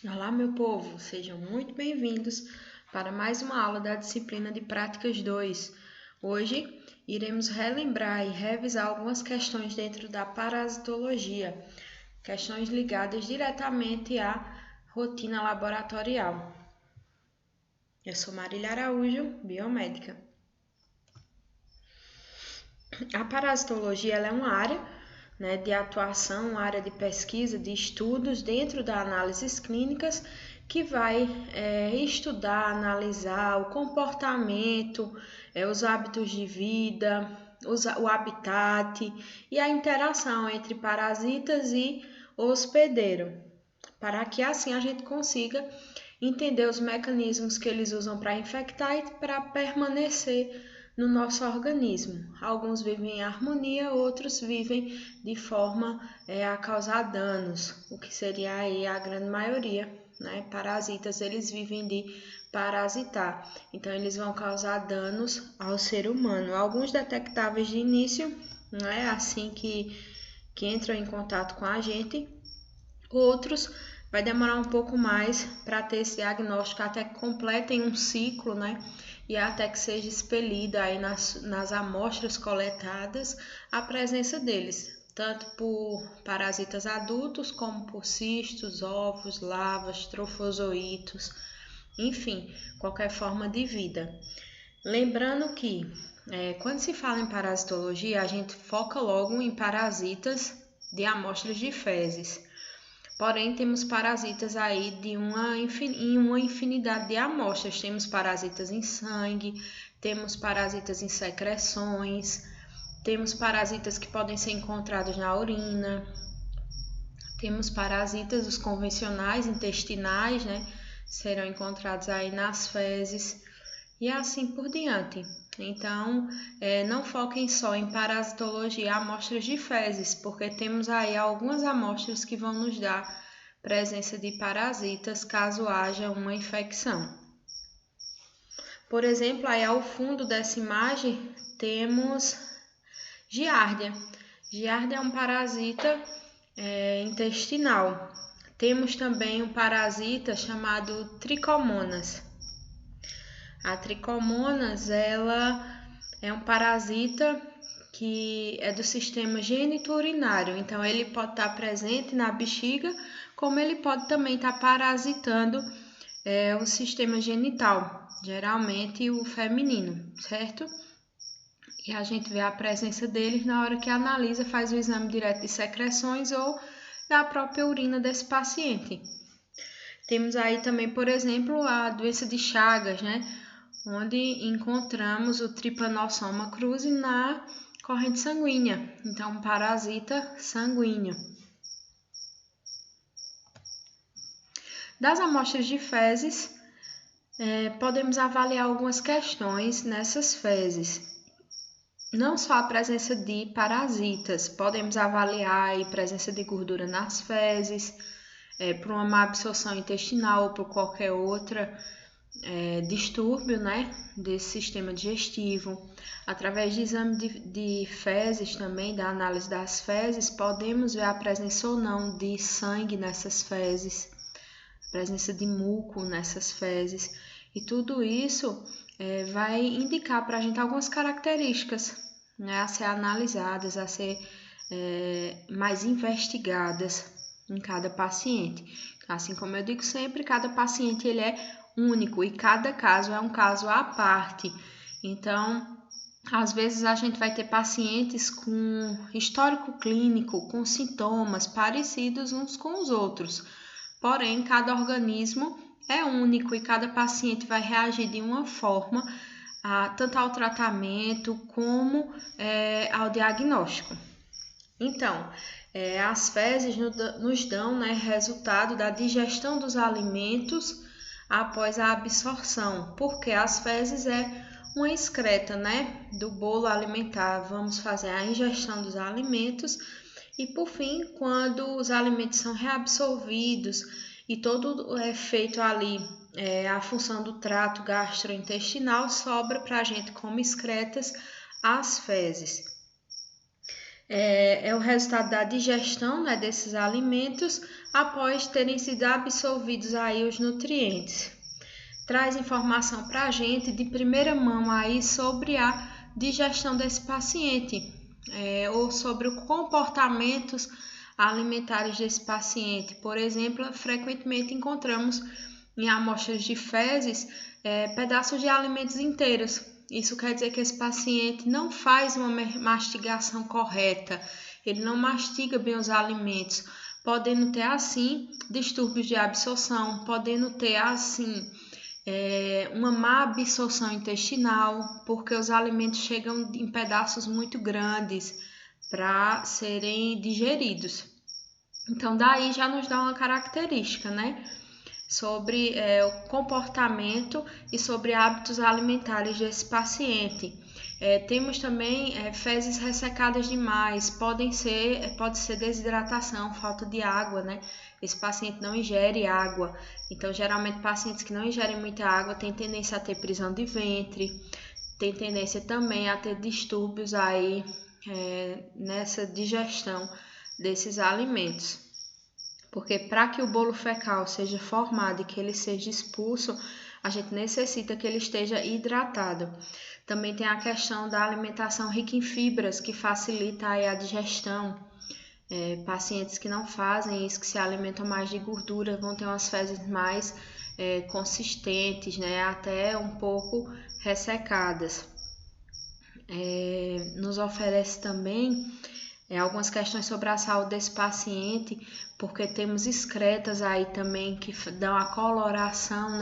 Olá, meu povo, sejam muito bem-vindos para mais uma aula da disciplina de Práticas 2. Hoje iremos relembrar e revisar algumas questões dentro da parasitologia, questões ligadas diretamente à rotina laboratorial. Eu sou Marília Araújo, biomédica. A parasitologia ela é uma área de atuação, uma área de pesquisa, de estudos dentro das análises clínicas que vai estudar, analisar o comportamento, os hábitos de vida, o habitat e a interação entre parasitas e hospedeiro, para que assim a gente consiga entender os mecanismos que eles usam para infectar e para permanecer no nosso organismo. Alguns vivem em harmonia, outros vivem de forma a causar danos, o que seria aí a grande maioria, né? Parasitas, eles vivem de parasitar, então eles vão causar danos ao ser humano. Alguns detectáveis de início, né? Assim que entram em contato com a gente, outros vai demorar um pouco mais para ter esse diagnóstico, até que completem um ciclo, né? E até que seja expelida aí nas amostras coletadas a presença deles, tanto por parasitas adultos, como por cistos, ovos, larvas, trofozoítos, enfim, qualquer forma de vida. Lembrando que quando se fala em parasitologia, a gente foca logo em parasitas de amostras de fezes. Porém, temos parasitas aí em uma infinidade de amostras. Temos parasitas em sangue, temos parasitas em secreções, temos parasitas que podem ser encontrados na urina, temos parasitas, os convencionais, intestinais, né? Serão encontrados aí nas fezes e assim por diante. Então, não foquem só em parasitologia, amostras de fezes, porque temos aí algumas amostras que vão nos dar presença de parasitas caso haja uma infecção. Por exemplo, aí ao fundo dessa imagem temos Giardia. Giardia é um parasita intestinal. Temos também um parasita chamado Trichomonas. A Trichomonas, ela é um parasita que é do sistema genito-urinário, então ele pode estar presente na bexiga, como ele pode também estar parasitando o sistema genital, geralmente o feminino, certo? E a gente vê a presença deles na hora que analisa, faz o exame direto de secreções ou da própria urina desse paciente. Temos aí também, por exemplo, a doença de Chagas, né? Onde encontramos o Trypanosoma cruzi na corrente sanguínea, então um parasita sanguíneo. Das amostras de fezes, podemos avaliar algumas questões nessas fezes. Não só a presença de parasitas, podemos avaliar a presença de gordura nas fezes, por uma má absorção intestinal ou por qualquer outra distúrbio, né, desse sistema digestivo. Através de exame de fezes também, da análise das fezes, podemos ver a presença ou não de sangue nessas fezes, a presença de muco nessas fezes. E tudo isso vai indicar para a gente algumas características, né, a ser analisadas, a ser mais investigadas em cada paciente. Assim como eu digo sempre, cada paciente ele é único e cada caso é um caso à parte. Então, às vezes a gente vai ter pacientes com histórico clínico, com sintomas parecidos uns com os outros. Porém, cada organismo é único e cada paciente vai reagir de uma forma tanto ao tratamento como ao diagnóstico. Então, as fezes nos dão, né, resultado da digestão dos alimentos após a absorção, porque as fezes é uma excreta, né, do bolo alimentar. Vamos fazer a ingestão dos alimentos e, por fim, quando os alimentos são reabsorvidos e todo é feito ali, a função do trato gastrointestinal, sobra para a gente como excretas as fezes. é o resultado da digestão, né, desses alimentos após terem sido absorvidos aí os nutrientes. Traz informação para a gente de primeira mão aí sobre a digestão desse paciente, ou sobre os comportamentos alimentares desse paciente. Por exemplo, frequentemente encontramos em amostras de fezes pedaços de alimentos inteiros. Isso quer dizer que esse paciente não faz uma mastigação correta, ele não mastiga bem os alimentos, podendo ter assim distúrbios de absorção, podendo ter assim uma má absorção intestinal, porque os alimentos chegam em pedaços muito grandes para serem digeridos. Então, daí já nos dá uma característica, né? Sobre o comportamento e sobre hábitos alimentares desse paciente. Temos também fezes ressecadas demais, pode ser desidratação, falta de água, né? Esse paciente não ingere água, então geralmente pacientes que não ingerem muita água têm tendência a ter prisão de ventre, tem tendência também a ter distúrbios aí nessa digestão desses alimentos. Porque para que o bolo fecal seja formado e que ele seja expulso, a gente necessita que ele esteja hidratado. Também tem a questão da alimentação rica em fibras, que facilita aí a digestão. Pacientes que não fazem isso, que se alimentam mais de gordura, vão ter umas fezes mais consistentes, né? Até um pouco ressecadas. Nos oferece também algumas questões sobre a saúde desse paciente, porque temos excretas aí também que dão a coloração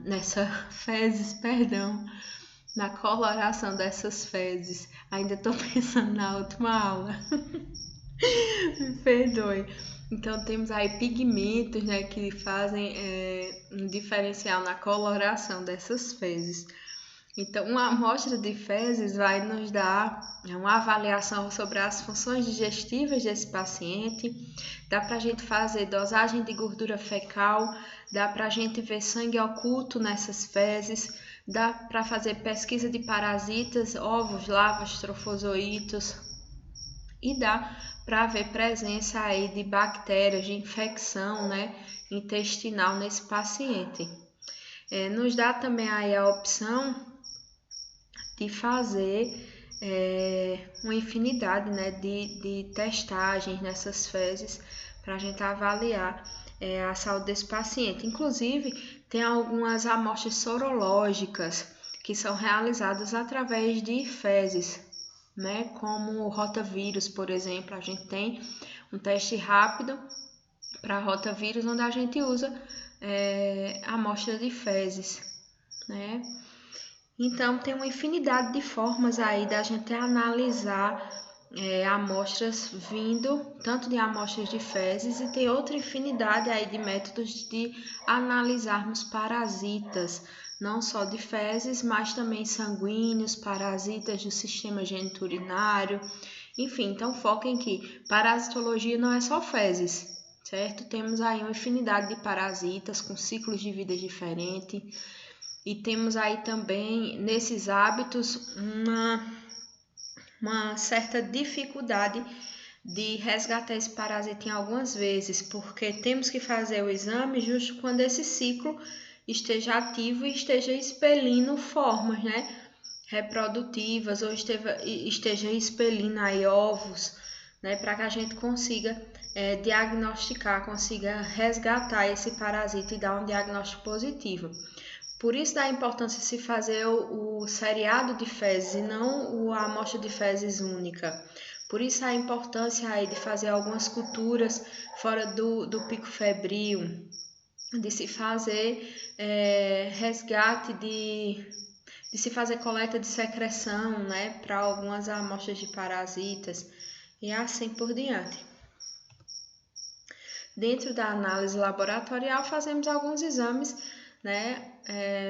nessa fezes, perdão, na coloração dessas fezes. Ainda estou pensando na última aula, me perdoe. Então temos aí pigmentos, né, que fazem um diferencial na coloração dessas fezes. Então, uma amostra de fezes vai nos dar uma avaliação sobre as funções digestivas desse paciente, dá para a gente fazer dosagem de gordura fecal, dá para a gente ver sangue oculto nessas fezes, dá para fazer pesquisa de parasitas, ovos, larvas, trofozoítos, e dá para ver presença aí de bactérias, de infecção, né, intestinal nesse paciente. Nos dá também aí a opção de fazer uma infinidade, né, de testagens nessas fezes para a gente avaliar a saúde desse paciente. Inclusive, tem algumas amostras sorológicas que são realizadas através de fezes, né, como o rotavírus, por exemplo. A gente tem um teste rápido para rotavírus, onde a gente usa amostra de fezes, né? Então, tem uma infinidade de formas aí da gente analisar amostras vindo, tanto de amostras de fezes, e tem outra infinidade aí de métodos de analisarmos parasitas, não só de fezes, mas também sanguíneos, parasitas do sistema geniturinário, enfim. Então, foquem que parasitologia não é só fezes, certo? Temos aí uma infinidade de parasitas com ciclos de vida diferentes. E temos aí também, nesses hábitos, uma certa dificuldade de resgatar esse parasita em algumas vezes, porque temos que fazer o exame justo quando esse ciclo esteja ativo e esteja expelindo formas, né, reprodutivas, ou esteja expelindo aí ovos, né, para que a gente consiga diagnosticar, consiga resgatar esse parasita e dar um diagnóstico positivo. Por isso da importância de se fazer o seriado de fezes e não a amostra de fezes única. Por isso a importância aí de fazer algumas culturas fora do pico febril, de se fazer resgate, de se fazer coleta de secreção, né, para algumas amostras de parasitas e assim por diante. Dentro da análise laboratorial fazemos alguns exames, né,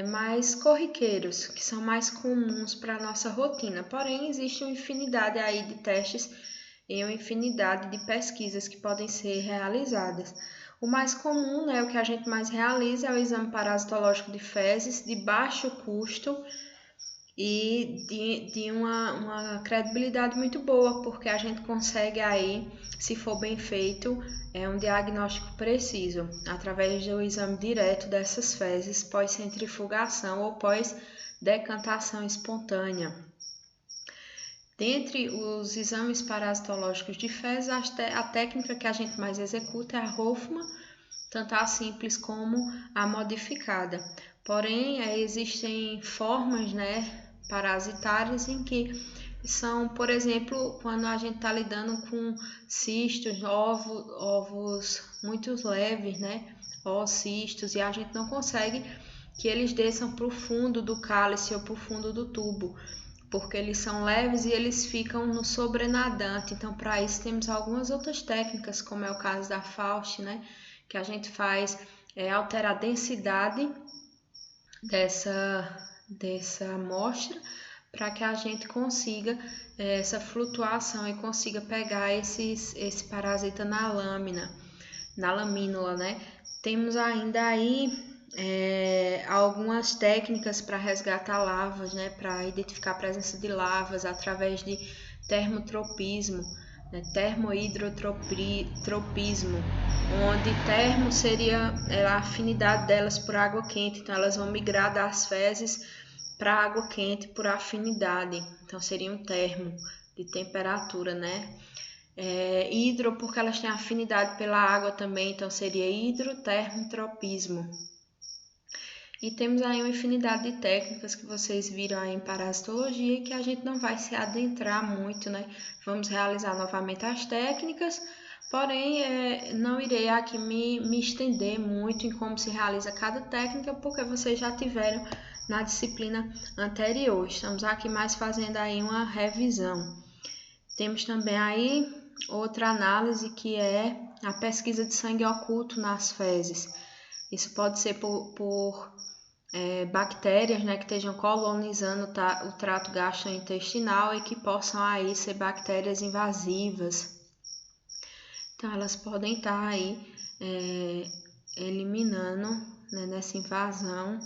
mais corriqueiros, que são mais comuns para a nossa rotina. Porém, existe uma infinidade aí de testes e uma infinidade de pesquisas que podem ser realizadas. O mais comum, né, o que a gente mais realiza é o exame parasitológico de fezes, de baixo custo e de uma credibilidade muito boa, porque a gente consegue aí, se for bem feito, um diagnóstico preciso, através do exame direto dessas fezes pós-centrifugação ou pós-decantação espontânea. Dentre os exames parasitológicos de fezes, a técnica que a gente mais executa é a Hoffman, tanto a simples como a modificada. Porém, existem formas, parasitárias em que são, por exemplo, quando a gente está lidando com cistos, ovos muito leves, ou cistos, e a gente não consegue que eles desçam para o fundo do cálice ou para o fundo do tubo, porque eles são leves e eles ficam no sobrenadante. Então, para isso, temos algumas outras técnicas, como é o caso da Faust, que a gente faz alterar a densidade dessa amostra, para que a gente consiga essa flutuação e consiga pegar esse parasita na lamínula, Temos ainda aí algumas técnicas para resgatar larvas, para identificar a presença de larvas através de termotropismo, termohidrotropismo, onde termo seria a afinidade delas por água quente, então elas vão migrar das fezes para água quente por afinidade, então seria um termo de temperatura, hidro, porque elas têm afinidade pela água também, então seria hidrotermotropismo. E temos aí uma infinidade de técnicas que vocês viram aí em parasitologia e que a gente não vai se adentrar muito, Vamos realizar novamente as técnicas, porém não irei aqui me estender muito em como se realiza cada técnica, porque vocês já tiveram na disciplina anterior. Estamos aqui mais fazendo aí uma revisão. Temos também aí outra análise, que é a pesquisa de sangue oculto nas fezes. Isso pode ser por bactérias, que estejam colonizando o trato gastrointestinal e que possam aí ser bactérias invasivas. Então, elas podem estar aí eliminando, nessa invasão,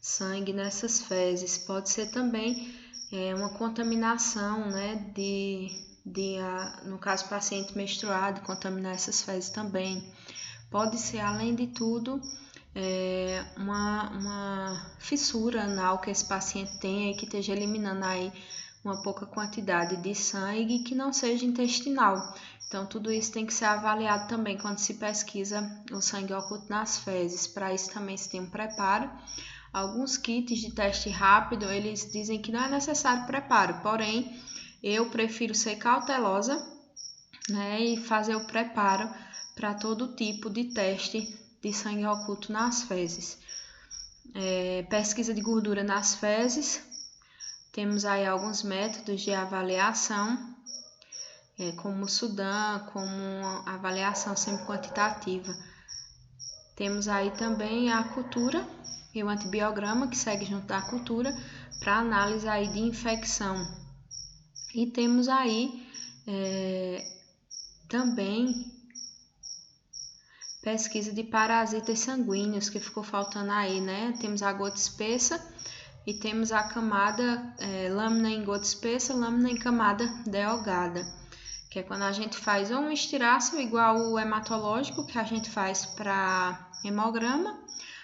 sangue nessas fezes. Pode ser também uma contaminação, no caso paciente menstruado, contaminar essas fezes também. Pode ser, além de tudo, uma fissura anal que esse paciente tenha e que esteja eliminando aí uma pouca quantidade de sangue que não seja intestinal. Então, tudo isso tem que ser avaliado também quando se pesquisa o sangue oculto nas fezes. Para isso também se tem um preparo. Alguns kits de teste rápido, eles dizem que não é necessário preparo, porém, eu prefiro ser cautelosa, e fazer o preparo para todo tipo de teste de sangue oculto nas fezes. Pesquisa de gordura nas fezes. Temos aí alguns métodos de avaliação, como o Sudan, como avaliação semi-quantitativa. Temos aí também a cultura e o antibiograma, que segue junto da cultura, para análise aí de infecção. E temos aí também pesquisa de parasitas sanguíneos, que ficou faltando aí, Temos a gota espessa e temos a camada lâmina em gota espessa, lâmina em camada delgada, que é quando a gente faz ou um estirácio igual o hematológico, que a gente faz para hemograma,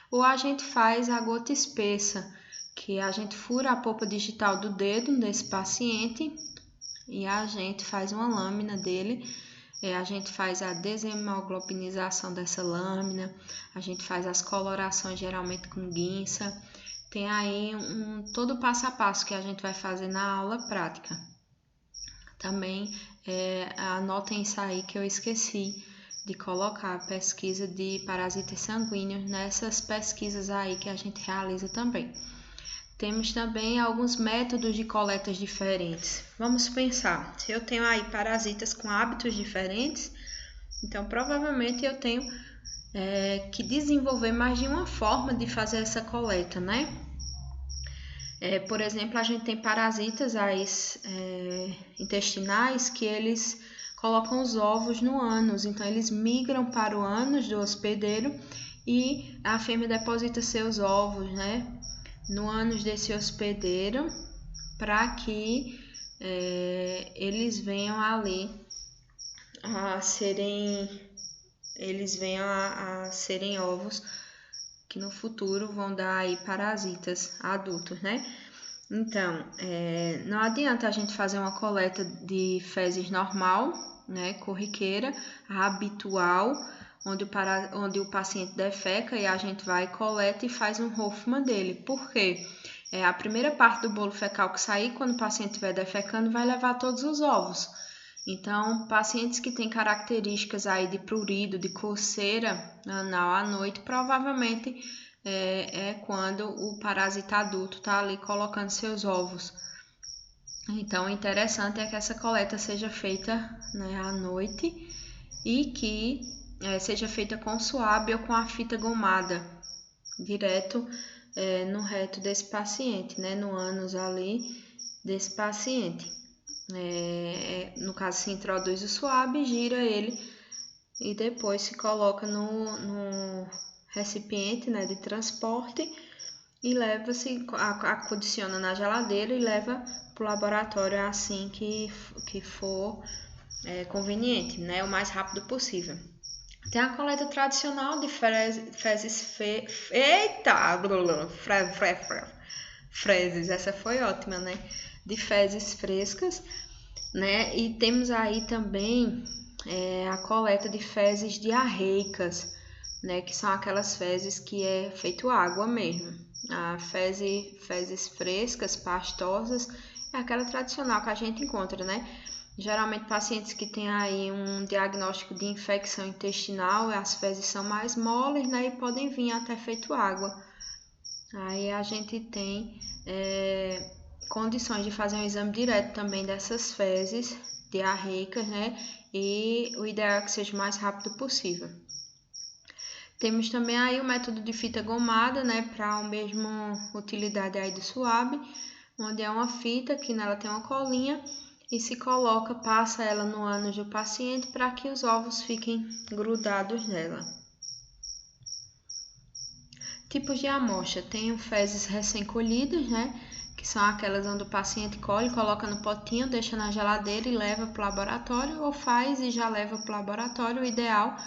ou a gente faz a gota espessa, que a gente fura a polpa digital do dedo desse paciente e a gente faz uma lâmina dele. A gente faz a desemoglobinização dessa lâmina, a gente faz as colorações geralmente com guinça. Tem aí todo o passo a passo que a gente vai fazer na aula prática. Também anotem isso aí que eu esqueci de colocar a pesquisa de parasitas sanguíneos nessas pesquisas aí que a gente realiza também. Temos também alguns métodos de coletas diferentes. Vamos pensar, se eu tenho aí parasitas com hábitos diferentes, então provavelmente eu tenho que desenvolver mais de uma forma de fazer essa coleta, Por exemplo, a gente tem parasitas intestinais que eles colocam os ovos no ânus, então eles migram para o ânus do hospedeiro e a fêmea deposita seus ovos, no ânus desse hospedeiro, para que eles venham ali a serem ovos que no futuro vão dar aí parasitas adultos, né? Então, não adianta a gente fazer uma coleta de fezes normal, né, corriqueira, habitual, onde o paciente defeca e a gente vai, coleta e faz um Hoffmann dele. Por quê? A primeira parte do bolo fecal que sair, quando o paciente estiver defecando, vai levar todos os ovos. Então, pacientes que têm características aí de prurido, de coceira anal à noite, provavelmente quando o parasita adulto está ali colocando seus ovos. Então, o interessante é que essa coleta seja feita, né, à noite e que seja feita com suave ou com a fita gomada, direto no reto desse paciente, né, no ânus ali desse paciente. No caso, se introduz o suave, gira ele e depois se coloca no recipiente, né, de transporte e leva-se, acondiciona na geladeira e leva para o laboratório assim que for conveniente, né, o mais rápido possível. Tem a coleta tradicional de fezes fezes, essa foi ótima, né, de fezes frescas, né, e temos aí também a coleta de fezes diarreicas, né, que são aquelas fezes que é feito água mesmo. Fezes frescas, pastosas, é aquela tradicional que a gente encontra, né? Geralmente pacientes que têm aí um diagnóstico de infecção intestinal, as fezes são mais moles, né, e podem vir até feito água. Aí a gente tem condições de fazer um exame direto também dessas fezes diarreicas, né? E o ideal é que seja o mais rápido possível. Temos também aí o método de fita gomada, né? Para a mesma utilidade aí do suave, onde é uma fita que nela tem uma colinha e se coloca, passa ela no ânus do paciente para que os ovos fiquem grudados nela. Tipos de amostra, tem fezes recém-colhidas, né, que são aquelas onde o paciente colhe, coloca no potinho, deixa na geladeira e leva para o laboratório, ou faz e já leva para o laboratório. O ideal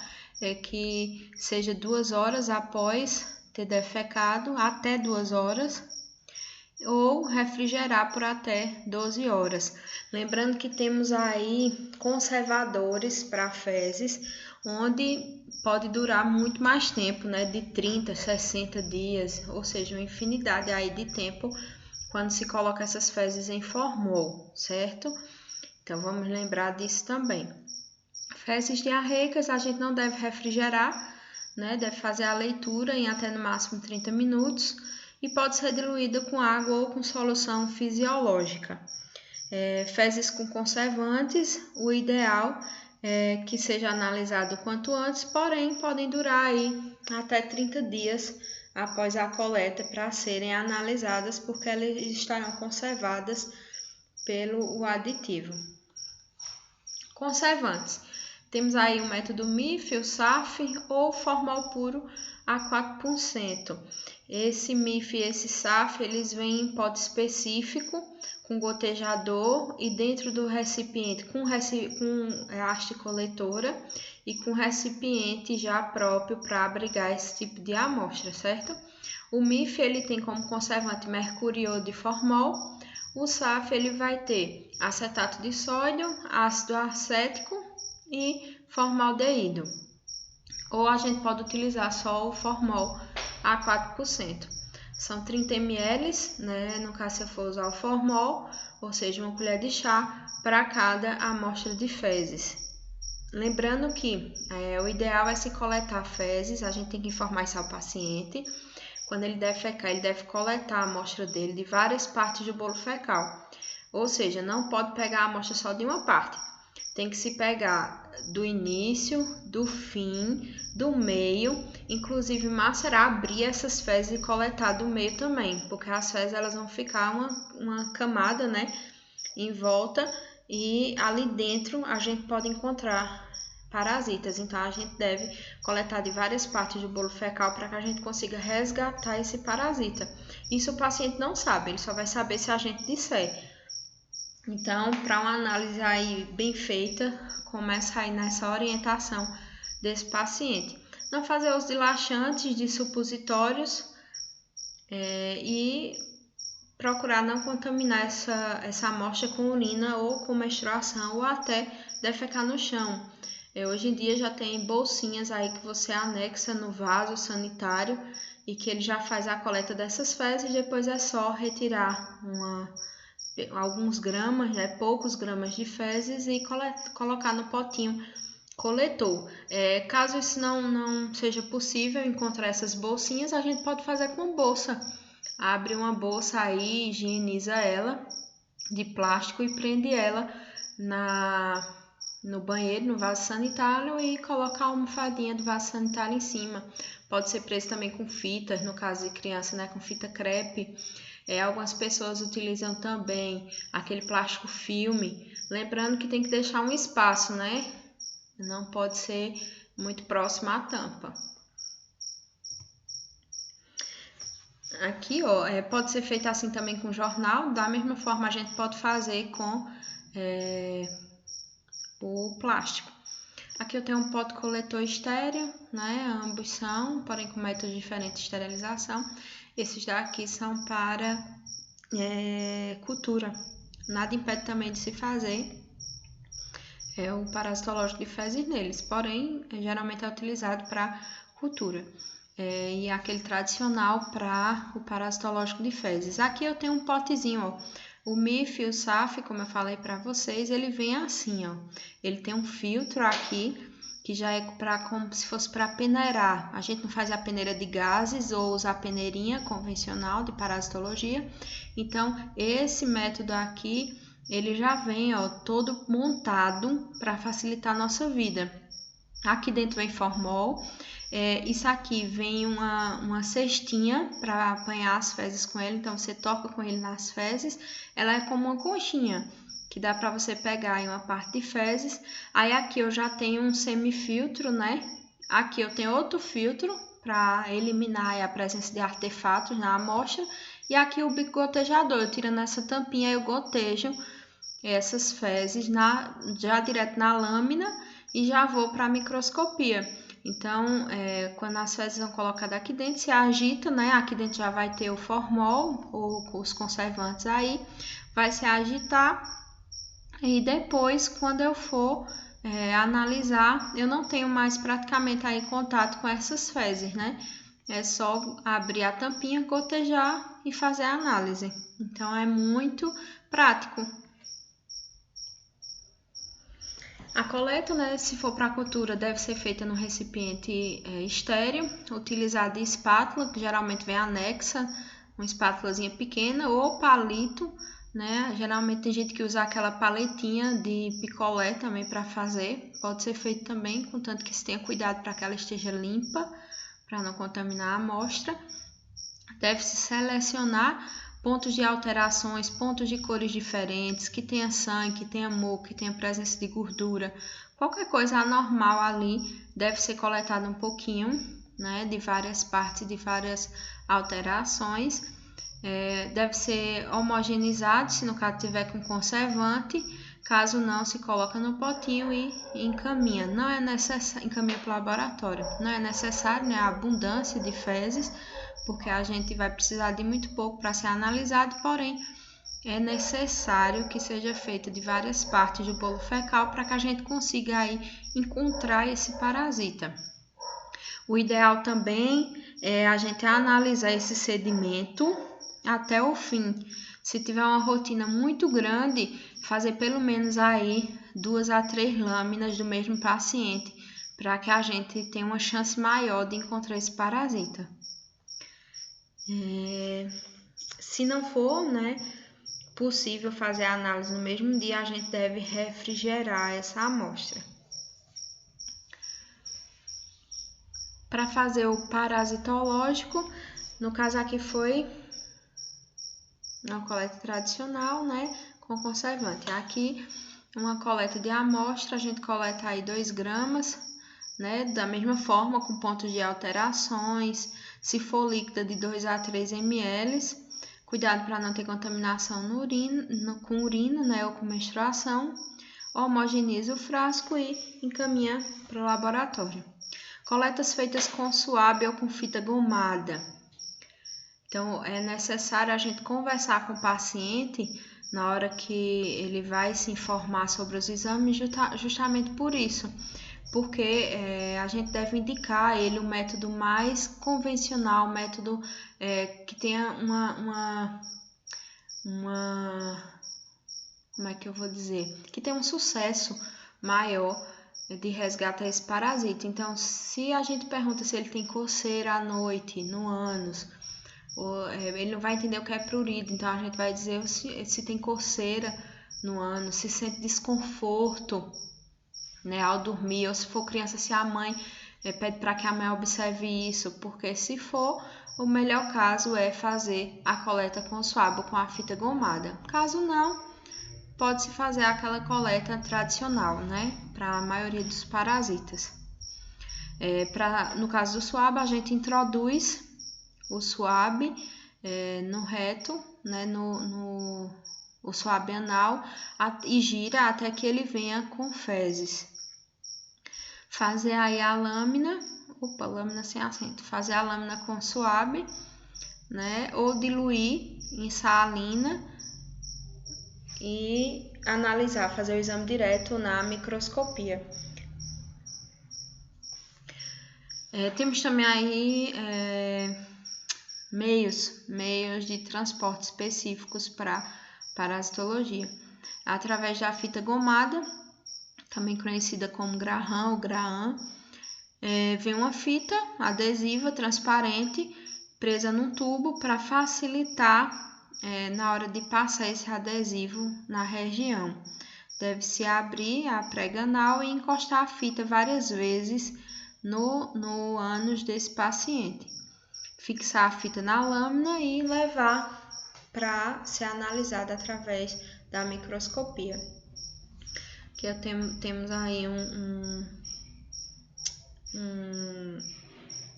é que seja 2 horas após ter defecado, até 2 horas, ou refrigerar por até 12 horas. Lembrando que temos aí conservadores para fezes, onde pode durar muito mais tempo, né, de 30, 60 dias, ou seja, uma infinidade aí de tempo quando se coloca essas fezes em formol, certo? Então vamos lembrar disso também. Fezes diarreicas a gente não deve refrigerar, né, deve fazer a leitura em até no máximo 30 minutos e pode ser diluída com água ou com solução fisiológica. Fezes com conservantes, o ideal é que seja analisado quanto antes, porém podem durar aí até 30 dias após a coleta para serem analisadas, porque elas estarão conservadas pelo aditivo. Conservantes. Temos aí o método MIF, o SAF ou formol puro a 4%. Esse MIF e esse SAF, eles vêm em pote específico, com gotejador e dentro do recipiente com haste coletora e com recipiente já próprio para abrigar esse tipo de amostra, certo? O MIF ele tem como conservante mercúrio de formol. O SAF ele vai ter acetato de sódio, ácido acético e formaldeído. Ou a gente pode utilizar só o formol a 4%. São 30 ml, né? No caso, se eu for usar o formol, ou seja, uma colher de chá para cada amostra de fezes. Lembrando que o ideal é se coletar fezes, a gente tem que informar isso ao paciente. Quando ele defecar, ele deve coletar a amostra dele de várias partes do bolo fecal. Ou seja, não pode pegar a amostra só de uma parte. Tem que se pegar do início, do fim, do meio, inclusive macerar, abrir essas fezes e coletar do meio também, porque as fezes elas vão ficar uma camada, né, em volta, e ali dentro a gente pode encontrar parasitas. Então, a gente deve coletar de várias partes do bolo fecal para que a gente consiga resgatar esse parasita. Isso o paciente não sabe, ele só vai saber se a gente disser. Então, para uma análise aí bem feita, começa aí nessa orientação desse paciente. Não fazer uso de laxantes, de supositórios e procurar não contaminar essa amostra com urina ou com menstruação ou até defecar no chão. Hoje em dia já tem bolsinhas aí que você anexa no vaso sanitário e que ele já faz a coleta dessas fezes, depois é só retirar alguns gramas, poucos gramas de fezes e colocar no potinho coletor. Caso isso não seja possível encontrar essas bolsinhas, a gente pode fazer com bolsa. Abre uma bolsa aí, higieniza ela de plástico e prende ela no banheiro, no vaso sanitário e coloca a almofadinha do vaso sanitário em cima. Pode ser preso também com fitas, no caso de criança, né, com fita crepe. Algumas pessoas utilizam também aquele plástico filme, lembrando que tem que deixar um espaço, né? Não pode ser muito próximo à tampa. Aqui, ó, pode ser feito assim também com jornal, da mesma forma a gente pode fazer com o plástico. Aqui eu tenho um pote coletor estéreo, né? Ambos são, porém com métodos diferentes de esterilização. Esses daqui são para cultura. Nada impede também de se fazer o parasitológico de fezes neles, porém geralmente é utilizado para cultura. E aquele tradicional para o parasitológico de fezes. Aqui eu tenho um potezinho, ó. O MIF e o SAF, como eu falei para vocês, ele vem assim, ó. Ele tem um filtro aqui, que já é como se fosse para peneirar. A gente não faz a peneira de gases ou usa a peneirinha convencional de parasitologia. Então, esse método aqui, ele já vem, ó, todo montado para facilitar a nossa vida. Aqui dentro vem formol. Isso aqui vem uma cestinha para apanhar as fezes com ele, então você toca com ele nas fezes, ela é como uma conchinha, que dá para você pegar em uma parte de fezes. Aí aqui eu já tenho um semifiltro, né? Aqui eu tenho outro filtro para eliminar a presença de artefatos na amostra, e aqui o bico gotejador, eu tirando essa tampinha, eu gotejo essas fezes já direto na lâmina e já vou para a microscopia. Então, quando as fezes são colocadas aqui dentro, se agita, né? Aqui dentro já vai ter o formol ou os conservantes aí, vai se agitar e depois, quando eu for analisar, eu não tenho mais praticamente aí contato com essas fezes, né? É só abrir a tampinha, gotejar e fazer a análise. Então, é muito prático. A coleta, né, se for para cultura, deve ser feita no recipiente estéreo, utilizar de espátula, que geralmente vem anexa, uma espátulazinha pequena, ou palito, né? Geralmente tem gente que usa aquela paletinha de picolé também para fazer. Pode ser feito também, contanto que se tenha cuidado para que ela esteja limpa, para não contaminar a amostra. Deve-se selecionar pontos de alterações, pontos de cores diferentes, que tenha sangue, que tenha muco, que tenha presença de gordura. Qualquer coisa anormal ali deve ser coletado um pouquinho, né, de várias partes, de várias alterações. Deve ser homogeneizado, se no caso tiver com conservante. Caso não, se coloca no potinho e encaminha. Não é necessário, encaminha para o laboratório. Não é necessário, né, a abundância de fezes, porque a gente vai precisar de muito pouco para ser analisado, porém é necessário que seja feito de várias partes do bolo fecal para que a gente consiga aí encontrar esse parasita. O ideal também é a gente analisar esse sedimento até o fim. Se tiver uma rotina muito grande, fazer pelo menos aí 2 a 3 lâminas do mesmo paciente, para que a gente tenha uma chance maior de encontrar esse parasita. Se não for, né, possível fazer a análise no mesmo dia, a gente deve refrigerar essa amostra. Para fazer o parasitológico, no caso aqui foi uma coleta tradicional, né, com conservante. Aqui uma coleta de amostra, a gente coleta aí 2 gramas, né? Da mesma forma, com pontos de alterações, se for líquida de 2 a 3 ml. Cuidado para não ter contaminação com urina, né? Ou com menstruação. Homogeneiza o frasco e encaminha para o laboratório. Coletas feitas com suave ou com fita gomada. Então, é necessário a gente conversar com o paciente na hora que ele vai se informar sobre os exames, justamente por isso, porque a gente deve indicar a ele o método mais convencional, o método que tenha como é que eu vou dizer? Que tenha um sucesso maior de resgate a esse parasita. Então, se a gente pergunta se ele tem coceira à noite, no ânus, ele não vai entender o que é prurido, então a gente vai dizer se tem coceira no ânus, se sente desconforto, né, ao dormir, ou se for criança, se a mãe pede para que a mãe observe isso, porque se for, o melhor caso é fazer a coleta com suave, com a fita gomada. Caso não, pode-se fazer aquela coleta tradicional, né, para a maioria dos parasitas. No caso do suave, a gente introduz o suave no reto, né, o suave anal, e gira até que ele venha com fezes. Fazer aí a lâmina sem acento, fazer a lâmina com suave, né, ou diluir em salina e analisar, fazer o exame direto na microscopia. Temos também aí meios de transporte específicos para parasitologia. Através da fita gomada, também conhecida como Graham ou Graham, vem uma fita adesiva transparente presa num tubo para facilitar na hora de passar esse adesivo na região. Deve-se abrir a prega anal e encostar a fita várias vezes no ânus desse paciente. Fixar a fita na lâmina e levar para ser analisada através da microscopia. Aqui temos aí um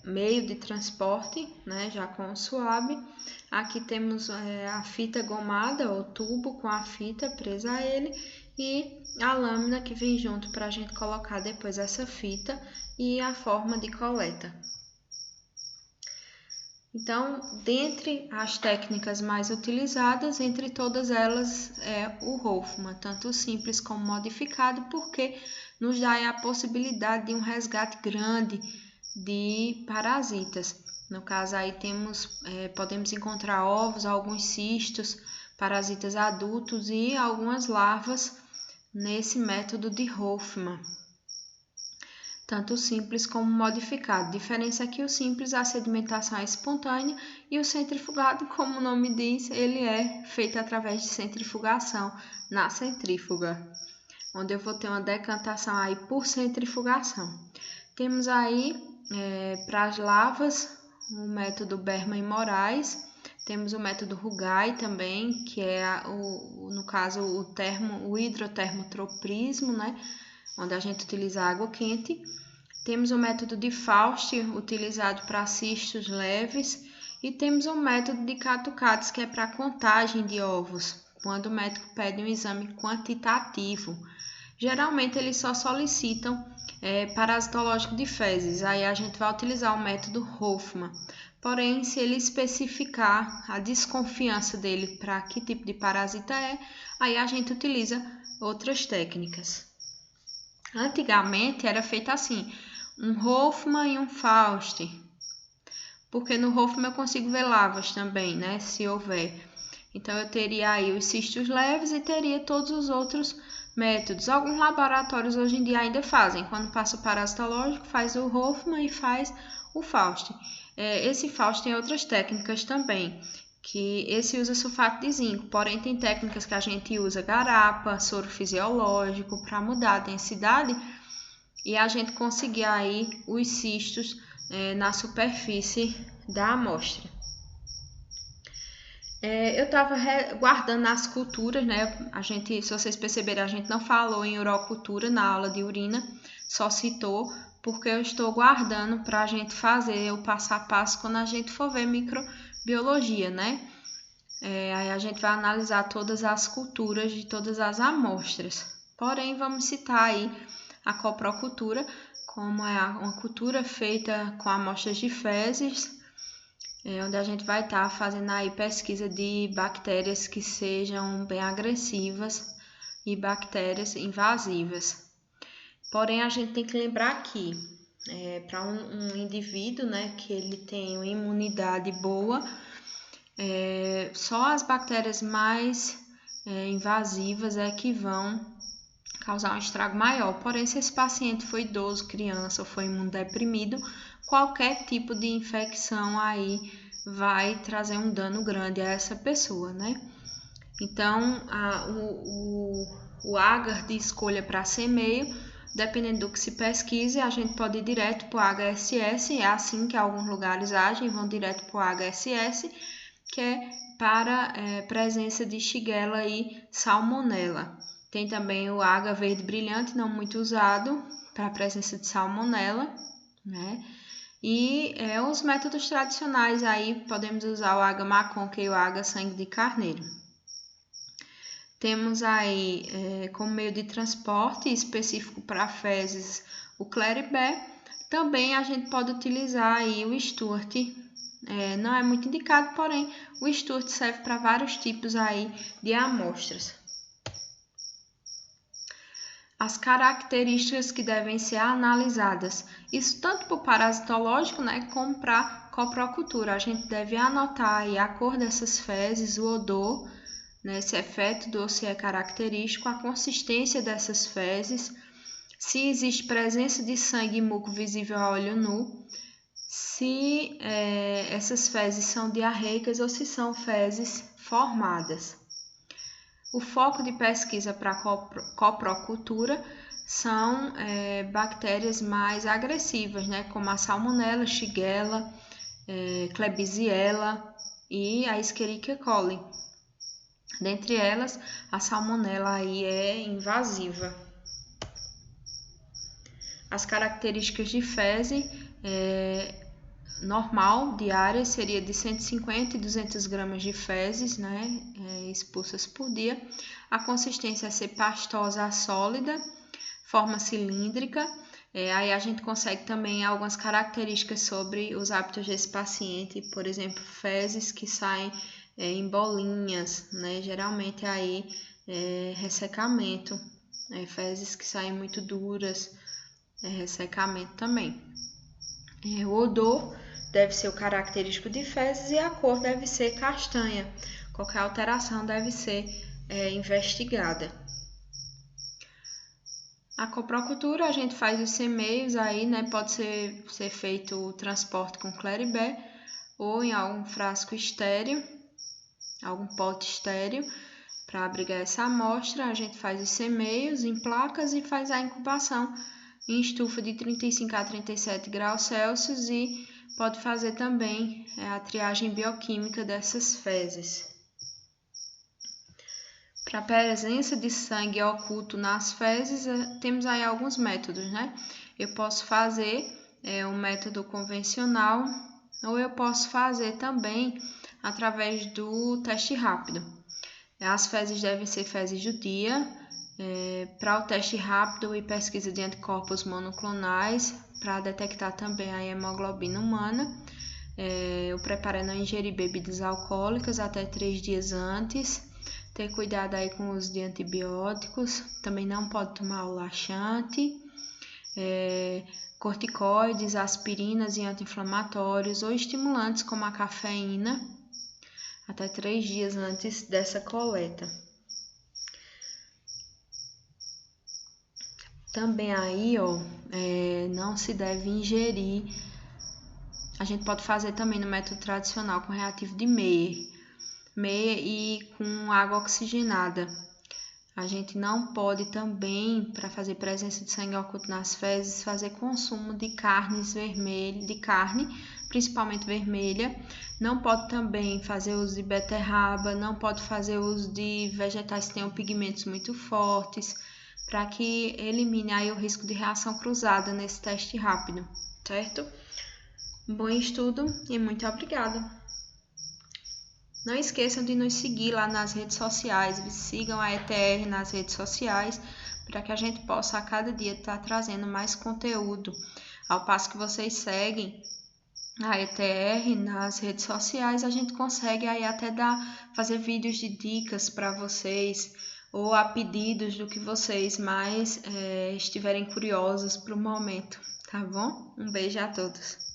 meio de transporte, né, já com o suave. Aqui temos a fita gomada, ou tubo com a fita presa a ele, e a lâmina que vem junto para a gente colocar depois essa fita e a forma de coleta. Então, dentre as técnicas mais utilizadas, entre todas elas é o Hoffmann, tanto simples como modificado, porque nos dá a possibilidade de um resgate grande de parasitas. No caso aí podemos encontrar ovos, alguns cistos, parasitas adultos e algumas larvas nesse método de Hoffmann. Tanto o simples como o modificado. A diferença é que o simples, a sedimentação é espontânea, e o centrifugado, como o nome diz, ele é feito através de centrifugação na centrífuga, onde eu vou ter uma decantação aí por centrifugação. Temos aí, para as larvas, o método Berman e Moraes. Temos o método Rugai também, que é, no caso, o hidrotermotropismo, né, onde a gente utiliza água quente. Temos o método de Faust, utilizado para cistos leves, e temos o método de Catucates, que é para contagem de ovos, quando o médico pede um exame quantitativo. Geralmente eles só solicitam parasitológico de fezes, aí a gente vai utilizar o método Hoffmann. Porém, se ele especificar a desconfiança dele para que tipo de parasita aí a gente utiliza outras técnicas. Antigamente era feito assim, um Hoffmann e um Faust, porque no Hoffmann eu consigo ver larvas também, né, se houver. Então eu teria aí os cistos leves e teria todos os outros métodos. Alguns laboratórios hoje em dia ainda fazem, quando passa o parasitológico, faz o Hoffmann e faz o Faust. Esse Faust tem outras técnicas também, que esse usa sulfato de zinco, porém tem técnicas que a gente usa garapa, soro fisiológico, para mudar a densidade e a gente conseguir aí os cistos na superfície da amostra. Eu estava guardando as culturas, né? Se vocês perceberem, a gente não falou em urocultura na aula de urina, só citou, porque eu estou guardando para a gente fazer o passo a passo quando a gente for ver microbiologia, né? Aí a gente vai analisar todas as culturas de todas as amostras. Porém, vamos citar aí a coprocultura, como é uma cultura feita com amostras de fezes, onde a gente vai estar fazendo aí pesquisa de bactérias que sejam bem agressivas e bactérias invasivas. Porém, a gente tem que lembrar que para um indivíduo, né, que ele tem uma imunidade boa, só as bactérias mais invasivas é que vão causar um estrago maior. Porém, se esse paciente foi idoso, criança ou foi imunodeprimido, qualquer tipo de infecção aí vai trazer um dano grande a essa pessoa, né? Então, o agar de escolha para ser meio, dependendo do que se pesquise, a gente pode ir direto para o HSS, é assim que alguns lugares agem, vão direto para o HSS, que é para presença de Shigella e Salmonella. Tem também o agar verde brilhante, não muito usado, para a presença de Salmonella, né? E os métodos tradicionais aí, podemos usar o agar maconca e o agar sangue de carneiro. Temos aí como meio de transporte específico para fezes o Claribé. Também a gente pode utilizar aí o Stuart. Não é muito indicado, porém o Stuart serve para vários tipos aí de amostras. As características que devem ser analisadas, isso tanto para o parasitológico, né, como para a coprocultura. A gente deve anotar aí a cor dessas fezes, o odor, né, se é fétido ou se é característico, a consistência dessas fezes, se existe presença de sangue e muco visível a olho nu, se essas fezes são diarreicas ou se são fezes formadas. O foco de pesquisa para a coprocultura são bactérias mais agressivas, né, como a Salmonella, Shigella, Klebsiella e a Escherichia coli. Dentre elas, a Salmonella aí é invasiva. As características de fezes normal diária seria de 150 e 200 gramas de fezes, né, expulsas por dia. A consistência é ser pastosa a sólida, forma cilíndrica. Aí a gente consegue também algumas características sobre os hábitos desse paciente, por exemplo, fezes que saem em bolinhas, né, geralmente aí ressecamento, fezes que saem muito duras, ressecamento também. O odor deve ser o característico de fezes e a cor deve ser castanha. Qualquer alteração deve ser investigada. A coprocultura, a gente faz os semeios aí, né? Pode ser feito o transporte com Claribé ou em algum frasco estéreo, algum pote estéreo, para abrigar essa amostra. A gente faz os semeios em placas e faz a incubação em estufa de 35 a 37 graus Celsius e pode fazer também a triagem bioquímica dessas fezes. Para a presença de sangue oculto nas fezes, temos aí alguns métodos, né? Eu posso fazer um método convencional ou eu posso fazer também através do teste rápido. As fezes devem ser fezes do dia. Para o teste rápido e pesquisa de anticorpos monoclonais, para detectar também a hemoglobina humana. O preparo é não ingerir bebidas alcoólicas até 3 dias antes. Ter cuidado aí com o uso de antibióticos. Também não pode tomar o laxante, corticoides, aspirinas e anti-inflamatórios ou estimulantes como a cafeína até 3 dias antes dessa coleta. Também aí, não se deve ingerir. A gente pode fazer também no método tradicional com reativo de Meyer e com água oxigenada. A gente não pode também, para fazer presença de sangue oculto nas fezes, fazer consumo de carnes vermelhas, de carne principalmente vermelha. Não pode também fazer uso de beterraba, não pode fazer uso de vegetais que tenham pigmentos muito fortes, para que elimine aí o risco de reação cruzada nesse teste rápido, certo? Bom estudo e muito obrigada! Não esqueçam de nos seguir lá nas redes sociais, sigam a ETR nas redes sociais, para que a gente possa a cada dia estar trazendo mais conteúdo. Ao passo que vocês seguem a ETR nas redes sociais, a gente consegue aí até fazer vídeos de dicas para vocês, ou a pedidos do que vocês mais estiverem curiosos para o momento, tá bom? Um beijo a todos!